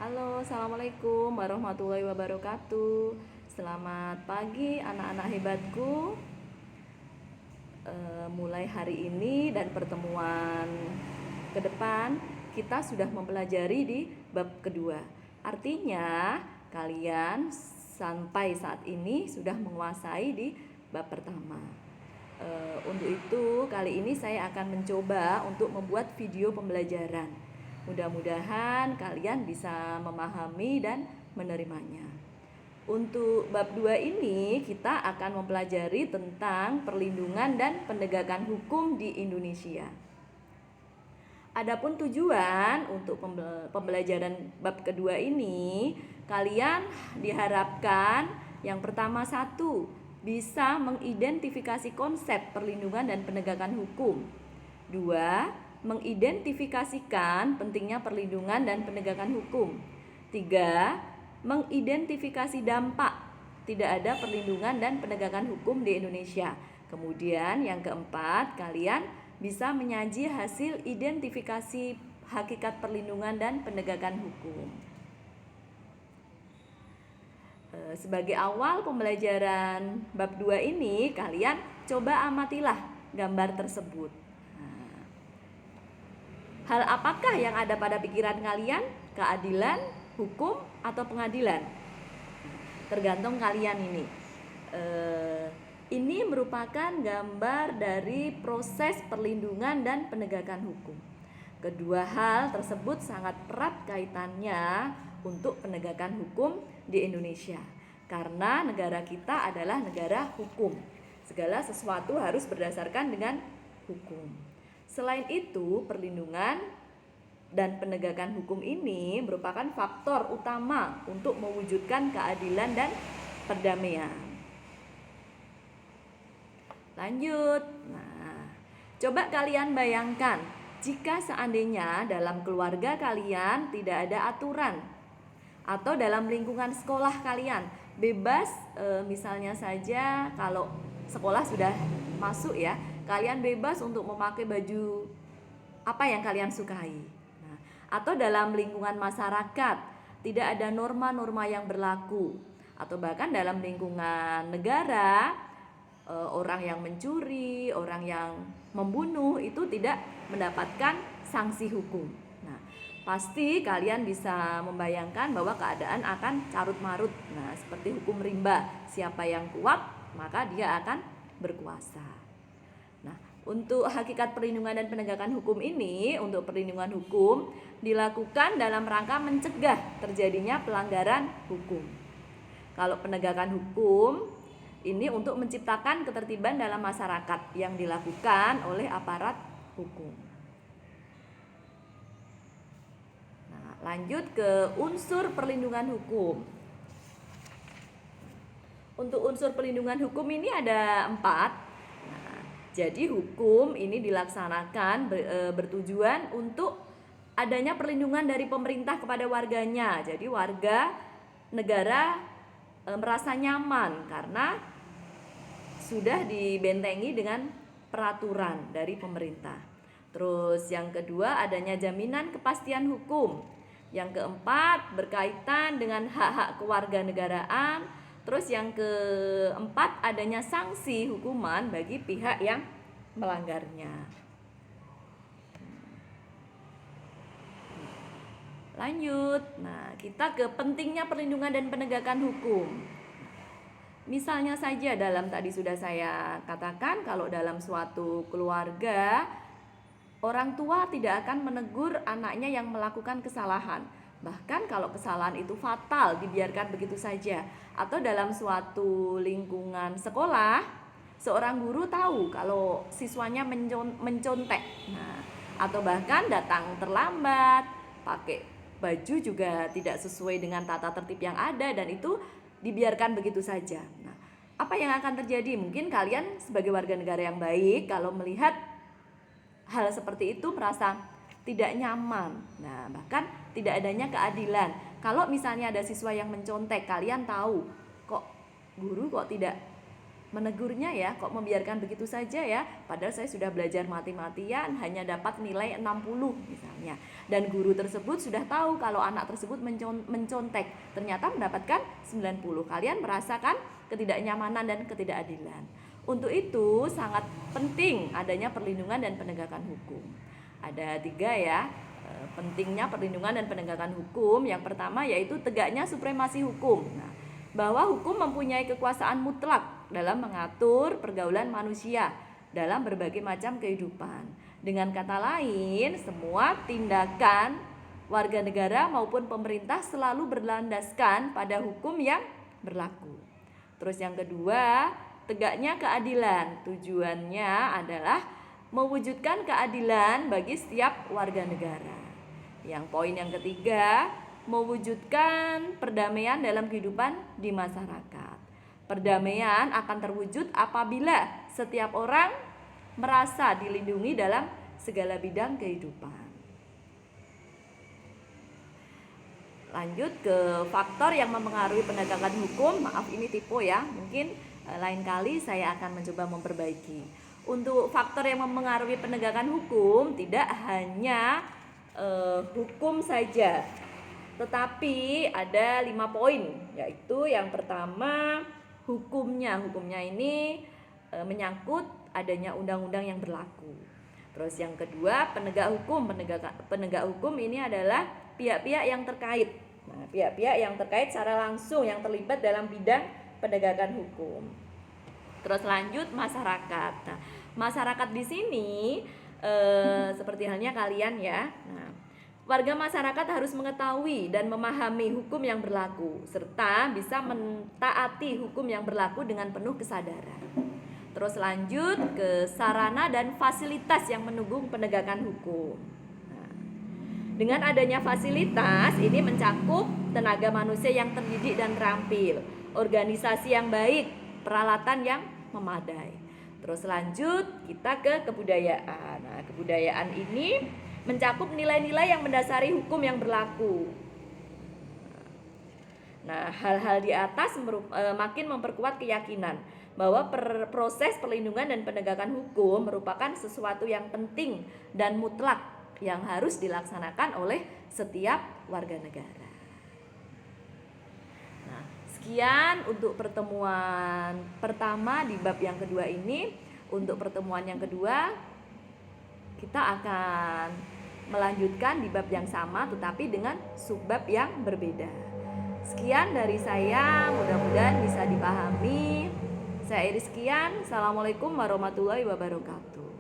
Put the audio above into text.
Halo, Assalamualaikum warahmatullahi wabarakatuh. Selamat pagi anak-anak hebatku. Mulai hari ini dan pertemuan ke depan kita sudah mempelajari di bab kedua. Artinya kalian sampai saat ini sudah menguasai di bab pertama. Untuk itu kali ini saya akan mencoba untuk membuat video pembelajaran. Mudah-mudahan kalian bisa memahami dan menerimanya. Untuk bab 2 ini kita akan mempelajari tentang perlindungan dan penegakan hukum di Indonesia. Adapun tujuan untuk pembelajaran bab kedua ini, kalian diharapkan yang pertama satu, bisa mengidentifikasi konsep perlindungan dan penegakan hukum. Dua, mengidentifikasikan pentingnya perlindungan dan penegakan hukum. Tiga, mengidentifikasi dampak tidak ada perlindungan dan penegakan hukum di Indonesia. Kemudian yang keempat, kalian bisa menyaji hasil identifikasi hakikat perlindungan dan penegakan hukum. Sebagai awal pembelajaran bab 2 ini, kalian coba amatilah gambar tersebut. Hal apakah yang ada pada pikiran kalian? Keadilan, hukum, atau pengadilan? Tergantung kalian ini. Ini merupakan gambar dari proses perlindungan dan penegakan hukum. Kedua hal tersebut sangat erat kaitannya untuk penegakan hukum di Indonesia. Karena negara kita adalah negara hukum. Segala sesuatu harus berdasarkan dengan hukum. Selain itu, perlindungan dan penegakan hukum ini merupakan faktor utama untuk mewujudkan keadilan dan perdamaian. Lanjut. Nah, coba kalian bayangkan jika seandainya dalam keluarga kalian tidak ada aturan atau dalam lingkungan sekolah kalian bebas, misalnya saja kalau sekolah sudah masuk ya, kalian bebas untuk memakai baju apa yang kalian sukai. Nah, atau dalam lingkungan masyarakat tidak ada norma-norma yang berlaku, atau bahkan dalam lingkungan negara, orang yang mencuri, orang yang membunuh itu tidak mendapatkan sanksi hukum. Nah, pasti kalian bisa membayangkan bahwa keadaan akan carut marut. Nah, seperti hukum rimba, siapa yang kuat maka dia akan berkuasa. Nah, untuk hakikat perlindungan dan penegakan hukum ini, untuk perlindungan hukum dilakukan dalam rangka mencegah terjadinya pelanggaran hukum. Kalau penegakan hukum ini untuk menciptakan ketertiban dalam masyarakat yang dilakukan oleh aparat hukum. Nah, lanjut ke unsur perlindungan hukum. Untuk unsur perlindungan hukum ini ada 4. Nah, jadi hukum ini dilaksanakan bertujuan untuk adanya perlindungan dari pemerintah kepada warganya. Jadi warga negara merasa nyaman karena sudah dibentengi dengan peraturan dari pemerintah. Terus yang kedua adanya jaminan kepastian hukum. Yang keempat berkaitan dengan hak-hak kewarganegaraan. Terus yang keempat adanya sanksi hukuman bagi pihak yang melanggarnya. Lanjut. Nah, kita ke pentingnya perlindungan dan penegakan hukum. Misalnya saja dalam tadi sudah saya katakan, kalau dalam suatu keluarga orang tua tidak akan menegur anaknya yang melakukan kesalahan. Bahkan kalau kesalahan itu fatal dibiarkan begitu saja. Atau dalam suatu lingkungan sekolah, seorang guru tahu kalau siswanya mencontek. Nah, atau bahkan datang terlambat, pakai baju juga tidak sesuai dengan tata tertib yang ada, dan itu dibiarkan begitu saja. Nah, apa yang akan terjadi? Mungkin kalian sebagai warga negara yang baik kalau melihat hal seperti itu merasa tidak nyaman. Nah, bahkan tidak adanya keadilan. Kalau misalnya ada siswa yang mencontek, kalian tahu kok guru kok tidak menegurnya ya, kok membiarkan begitu saja ya, padahal saya sudah belajar mati-matian hanya dapat nilai 60 misalnya, dan guru tersebut sudah tahu kalau anak tersebut mencontek, ternyata mendapatkan 90. Kalian merasakan ketidaknyamanan dan ketidakadilan. Untuk itu sangat penting adanya perlindungan dan penegakan hukum. Ada 3 ya, pentingnya perlindungan dan penegakan hukum. Yang pertama yaitu tegaknya supremasi hukum. Nah, bahwa hukum mempunyai kekuasaan mutlak dalam mengatur pergaulan manusia dalam berbagai macam kehidupan. Dengan kata lain, semua tindakan warga negara maupun pemerintah selalu berlandaskan pada hukum yang berlaku. Terus yang kedua, tegaknya keadilan. Tujuannya adalah mewujudkan keadilan bagi setiap warga negara. Yang poin yang ketiga, mewujudkan perdamaian dalam kehidupan di masyarakat. Perdamaian akan terwujud apabila setiap orang merasa dilindungi dalam segala bidang kehidupan. Lanjut ke faktor yang mempengaruhi penegakan hukum. Maaf ini tipe ya, mungkin lain kali saya akan mencoba memperbaiki. Untuk faktor yang mempengaruhi penegakan hukum tidak hanya hukum saja, tetapi ada 5 poin, yaitu yang pertama hukumnya. Hukumnya ini menyangkut adanya undang-undang yang berlaku. Terus yang kedua penegak hukum. Penegak hukum ini adalah pihak-pihak yang terkait. Nah, pihak-pihak yang terkait secara langsung yang terlibat dalam bidang penegakan hukum. Terus lanjut masyarakat. Nah, masyarakat di sini seperti halnya kalian ya. Nah, warga masyarakat harus mengetahui dan memahami hukum yang berlaku serta bisa mentaati hukum yang berlaku dengan penuh kesadaran. Terus lanjut ke sarana dan fasilitas yang mendukung penegakan hukum. Nah, dengan adanya fasilitas ini mencakup tenaga manusia yang terdidik dan terampil, organisasi yang baik, peralatan yang memadai. Terus lanjut kita ke kebudayaan. Nah, kebudayaan ini mencakup nilai-nilai yang mendasari hukum yang berlaku. Nah, hal-hal di atas makin memperkuat keyakinan bahwa proses perlindungan dan penegakan hukum merupakan sesuatu yang penting dan mutlak yang harus dilaksanakan oleh setiap warga negara. Nah, sekian untuk pertemuan pertama di bab yang kedua ini. Untuk pertemuan yang kedua kita akan melanjutkan di bab yang sama tetapi dengan subbab yang berbeda. Sekian dari saya, mudah-mudahan bisa dipahami. Saya Iris sekian. Assalamualaikum warahmatullahi wabarakatuh.